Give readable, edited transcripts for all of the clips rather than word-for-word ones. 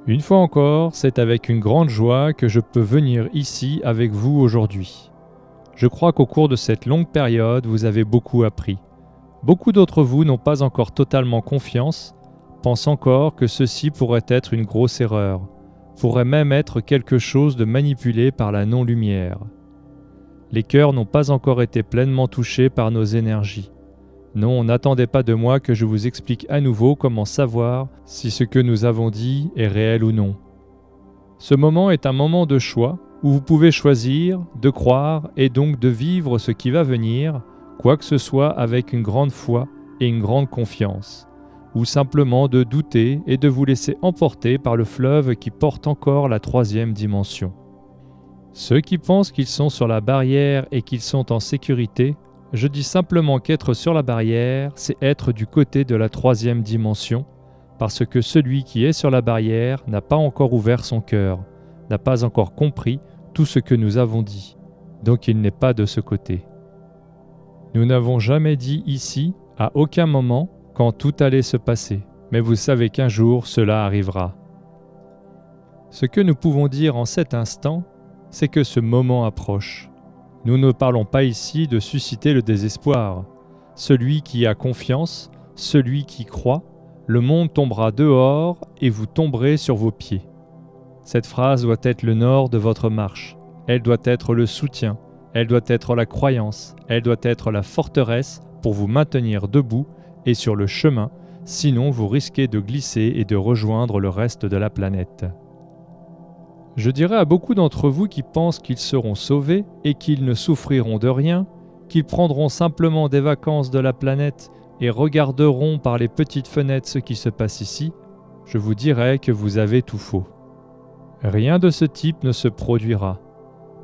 Une fois encore, c'est avec une grande joie que je peux venir ici avec vous aujourd'hui. Je crois qu'au cours de cette longue période, vous avez beaucoup appris. Beaucoup d'entre vous n'ont pas encore totalement confiance, pensent encore que ceci pourrait être une grosse erreur, pourrait même être quelque chose de manipulé par la non-lumière. Les cœurs n'ont pas encore été pleinement touchés par nos énergies. Non, n'attendez pas de moi que je vous explique à nouveau comment savoir si ce que nous avons dit est réel ou non. Ce moment est un moment de choix où vous pouvez choisir de croire et donc de vivre ce qui va venir, quoi que ce soit avec une grande foi et une grande confiance, ou simplement de douter et de vous laisser emporter par le fleuve qui porte encore la troisième dimension. Ceux qui pensent qu'ils sont sur la barrière et qu'ils sont en sécurité, je dis simplement qu'être sur la barrière, c'est être du côté de la troisième dimension, parce que celui qui est sur la barrière n'a pas encore ouvert son cœur, n'a pas encore compris tout ce que nous avons dit, donc il n'est pas de ce côté. Nous n'avons jamais dit ici, à aucun moment, quand tout allait se passer, mais vous savez qu'un jour cela arrivera. Ce que nous pouvons dire en cet instant, c'est que ce moment approche. Nous ne parlons pas ici de susciter le désespoir. Celui qui a confiance, celui qui croit, le monde tombera dehors et vous tomberez sur vos pieds. Cette phrase doit être le nord de votre marche. Elle doit être le soutien, elle doit être la croyance, elle doit être la forteresse pour vous maintenir debout et sur le chemin, sinon vous risquez de glisser et de rejoindre le reste de la planète. Je dirais à beaucoup d'entre vous qui pensent qu'ils seront sauvés et qu'ils ne souffriront de rien, qu'ils prendront simplement des vacances de la planète et regarderont par les petites fenêtres ce qui se passe ici, je vous dirais que vous avez tout faux. Rien de ce type ne se produira.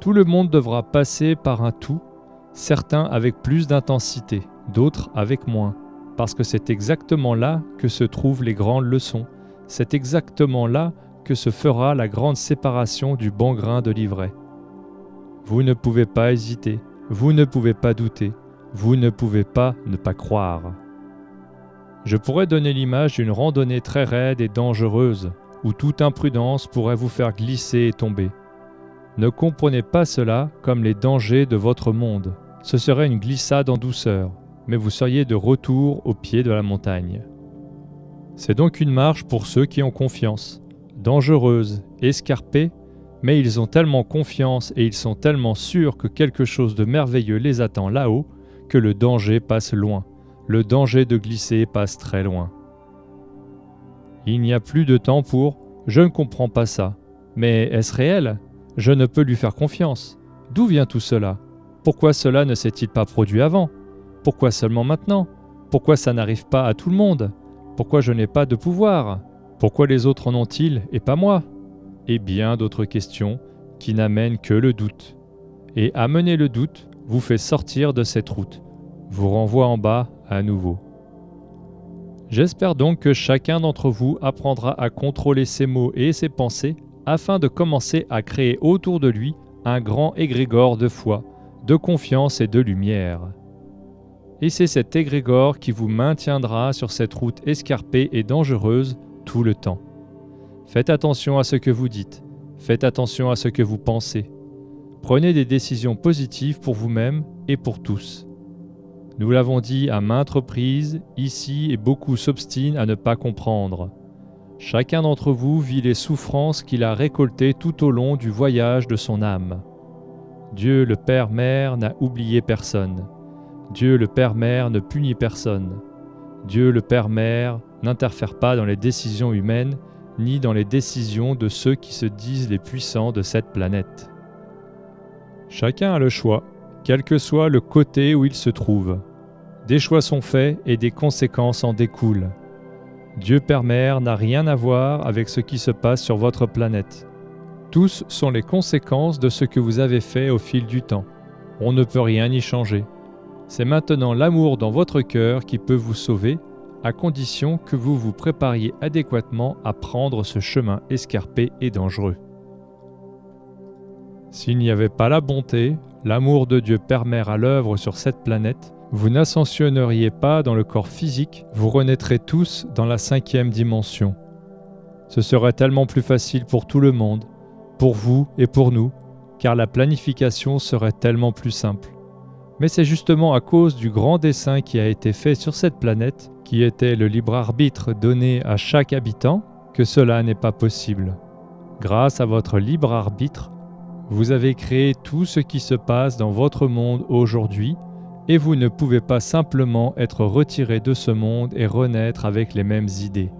Tout le monde devra passer par un tout, certains avec plus d'intensité, d'autres avec moins, parce que c'est exactement là que se trouvent les grandes leçons, c'est exactement là que se fera la grande séparation du bon grain de l'ivraie. Vous ne pouvez pas hésiter, vous ne pouvez pas douter, vous ne pouvez pas ne pas croire. Je pourrais donner l'image d'une randonnée très raide et dangereuse, où toute imprudence pourrait vous faire glisser et tomber. Ne comprenez pas cela comme les dangers de votre monde. Ce serait une glissade en douceur, mais vous seriez de retour au pied de la montagne. C'est donc une marche pour ceux qui ont confiance, dangereuse, escarpée, mais ils ont tellement confiance et ils sont tellement sûrs que quelque chose de merveilleux les attend là-haut que le danger passe loin. Le danger de glisser passe très loin. Il n'y a plus de temps pour « je ne comprends pas ça ». Mais est-ce réel ? Je ne peux lui faire confiance. D'où vient tout cela ? Pourquoi cela ne s'est-il pas produit avant ? Pourquoi seulement maintenant ? Pourquoi ça n'arrive pas à tout le monde ? Pourquoi je n'ai pas de pouvoir ? Pourquoi les autres en ont-ils et pas moi ? Et bien d'autres questions qui n'amènent que le doute. Et amener le doute vous fait sortir de cette route, vous renvoie en bas à nouveau. J'espère donc que chacun d'entre vous apprendra à contrôler ses mots et ses pensées afin de commencer à créer autour de lui un grand égrégore de foi, de confiance et de lumière. Et c'est cet égrégore qui vous maintiendra sur cette route escarpée et dangereuse tout le temps. Faites attention à ce que vous dites, faites attention à ce que vous pensez. Prenez des décisions positives pour vous-même et pour tous. Nous l'avons dit à maintes reprises, ici, et beaucoup s'obstinent à ne pas comprendre. Chacun d'entre vous vit les souffrances qu'il a récoltées tout au long du voyage de son âme. Dieu le Père-Mère n'a oublié personne. Dieu le Père-Mère ne punit personne. Dieu le Père-Mère n'interfère pas dans les décisions humaines, ni dans les décisions de ceux qui se disent les puissants de cette planète. Chacun a le choix, quel que soit le côté où il se trouve. Des choix sont faits et des conséquences en découlent. Dieu Père-Mère n'a rien à voir avec ce qui se passe sur votre planète. Tous sont les conséquences de ce que vous avez fait au fil du temps. On ne peut rien y changer. C'est maintenant l'amour dans votre cœur qui peut vous sauver, à condition que vous vous prépariez adéquatement à prendre ce chemin escarpé et dangereux. S'il n'y avait pas la bonté, l'amour de Dieu Père-Mère à l'œuvre sur cette planète, vous n'ascensionneriez pas dans le corps physique, vous renaîtrez tous dans la 5e dimension. Ce serait tellement plus facile pour tout le monde, pour vous et pour nous, car la planification serait tellement plus simple. Mais c'est justement à cause du grand dessein qui a été fait sur cette planète, qui était le libre arbitre donné à chaque habitant, que cela n'est pas possible. Grâce à votre libre arbitre, vous avez créé tout ce qui se passe dans votre monde aujourd'hui, et vous ne pouvez pas simplement être retiré de ce monde et renaître avec les mêmes idées.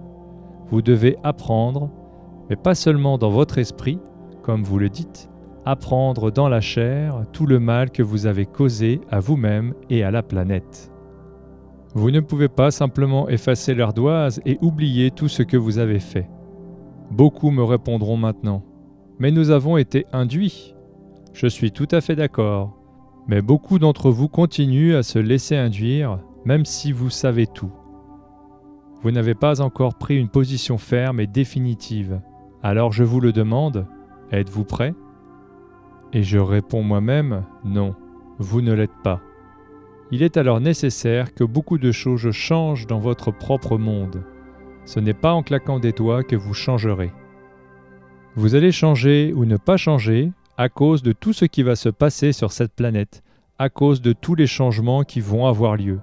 Vous devez apprendre, mais pas seulement dans votre esprit, comme vous le dites, apprendre dans la chair tout le mal que vous avez causé à vous-même et à la planète. Vous ne pouvez pas simplement effacer l'ardoise et oublier tout ce que vous avez fait. Beaucoup me répondront maintenant, « Mais nous avons été induits !» Je suis tout à fait d'accord, mais beaucoup d'entre vous continuent à se laisser induire, même si vous savez tout. Vous n'avez pas encore pris une position ferme et définitive. Alors je vous le demande, êtes-vous prêt ? Et je réponds moi-même, non, vous ne l'êtes pas. Il est alors nécessaire que beaucoup de choses changent dans votre propre monde. Ce n'est pas en claquant des doigts que vous changerez. Vous allez changer ou ne pas changer à cause de tout ce qui va se passer sur cette planète, à cause de tous les changements qui vont avoir lieu.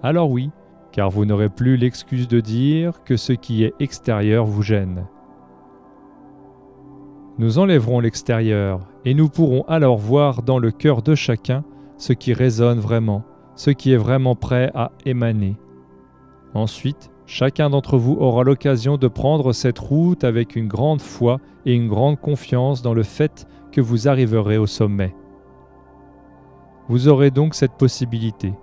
Alors oui, car vous n'aurez plus l'excuse de dire que ce qui est extérieur vous gêne. Nous enlèverons l'extérieur et nous pourrons alors voir dans le cœur de chacun ce qui résonne vraiment, ce qui est vraiment prêt à émaner. Ensuite, chacun d'entre vous aura l'occasion de prendre cette route avec une grande foi et une grande confiance dans le fait que vous arriverez au sommet. Vous aurez donc cette possibilité.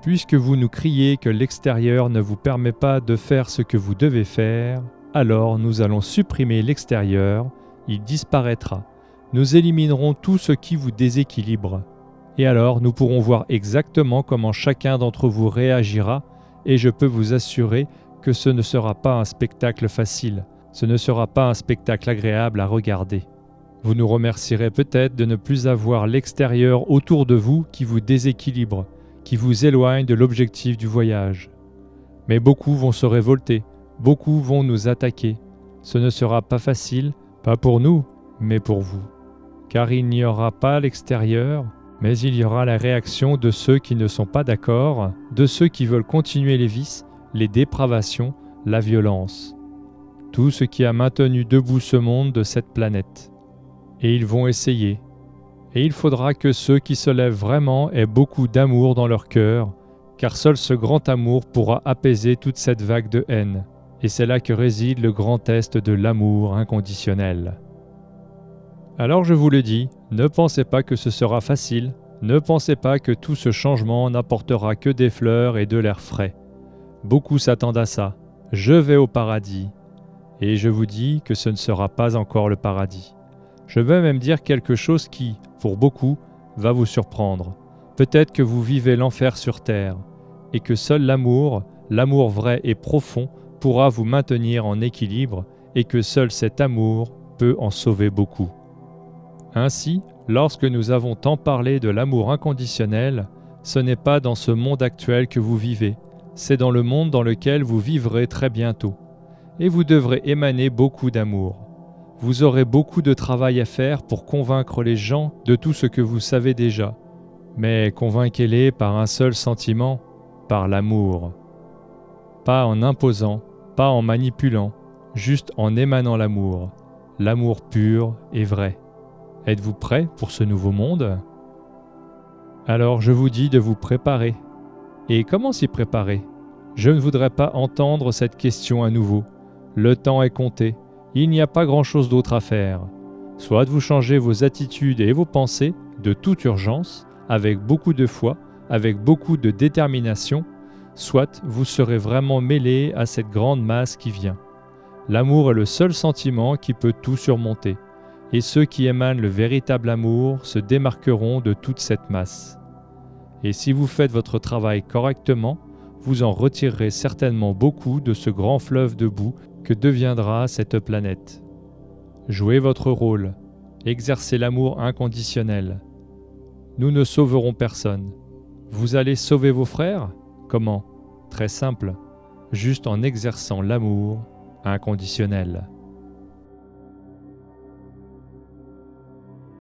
Puisque vous nous criez que l'extérieur ne vous permet pas de faire ce que vous devez faire, alors nous allons supprimer l'extérieur, il disparaîtra. Nous éliminerons tout ce qui vous déséquilibre. Et alors nous pourrons voir exactement comment chacun d'entre vous réagira, et je peux vous assurer que ce ne sera pas un spectacle facile, ce ne sera pas un spectacle agréable à regarder. Vous nous remercierez peut-être de ne plus avoir l'extérieur autour de vous qui vous déséquilibre, qui vous éloigne de l'objectif du voyage. Mais beaucoup vont se révolter, beaucoup vont nous attaquer. Ce ne sera pas facile, pas pour nous, mais pour vous. Car il n'y aura pas l'extérieur, mais il y aura la réaction de ceux qui ne sont pas d'accord, de ceux qui veulent continuer les vices, les dépravations, la violence. Tout ce qui a maintenu debout ce monde de cette planète. Et ils vont essayer. Et il faudra que ceux qui se lèvent vraiment aient beaucoup d'amour dans leur cœur, car seul ce grand amour pourra apaiser toute cette vague de haine. Et c'est là que réside le grand test de l'amour inconditionnel. Alors je vous le dis, ne pensez pas que ce sera facile, ne pensez pas que tout ce changement n'apportera que des fleurs et de l'air frais. Beaucoup s'attendent à ça. Je vais au paradis. Et je vous dis que ce ne sera pas encore le paradis. Je vais même dire quelque chose qui, pour beaucoup, va vous surprendre. Peut-être que vous vivez l'enfer sur terre, et que seul l'amour vrai et profond, pourra vous maintenir en équilibre, et que seul cet amour peut en sauver beaucoup. Ainsi, lorsque nous avons tant parlé de l'amour inconditionnel, ce n'est pas dans ce monde actuel que vous vivez, c'est dans le monde dans lequel vous vivrez très bientôt. Et vous devrez émaner beaucoup d'amour. Vous aurez beaucoup de travail à faire pour convaincre les gens de tout ce que vous savez déjà. Mais convainquez-les par un seul sentiment, par l'amour. Pas en imposant, pas en manipulant, juste en émanant l'amour. L'amour pur et vrai. Êtes-vous prêts pour ce nouveau monde ? Alors je vous dis de vous préparer. Et comment s'y préparer ? Je ne voudrais pas entendre cette question à nouveau. Le temps est compté. Il n'y a pas grand-chose d'autre à faire. Soit vous changez vos attitudes et vos pensées de toute urgence, avec beaucoup de foi, avec beaucoup de détermination, soit vous serez vraiment mêlé à cette grande masse qui vient. L'amour est le seul sentiment qui peut tout surmonter, et ceux qui émanent le véritable amour se démarqueront de toute cette masse. Et si vous faites votre travail correctement, vous en retirerez certainement beaucoup de ce grand fleuve de boue que deviendra cette planète. Jouez votre rôle, exercez l'amour inconditionnel. Nous ne sauverons personne. Vous allez sauver vos frères ? Comment ? Très simple, juste en exerçant l'amour inconditionnel.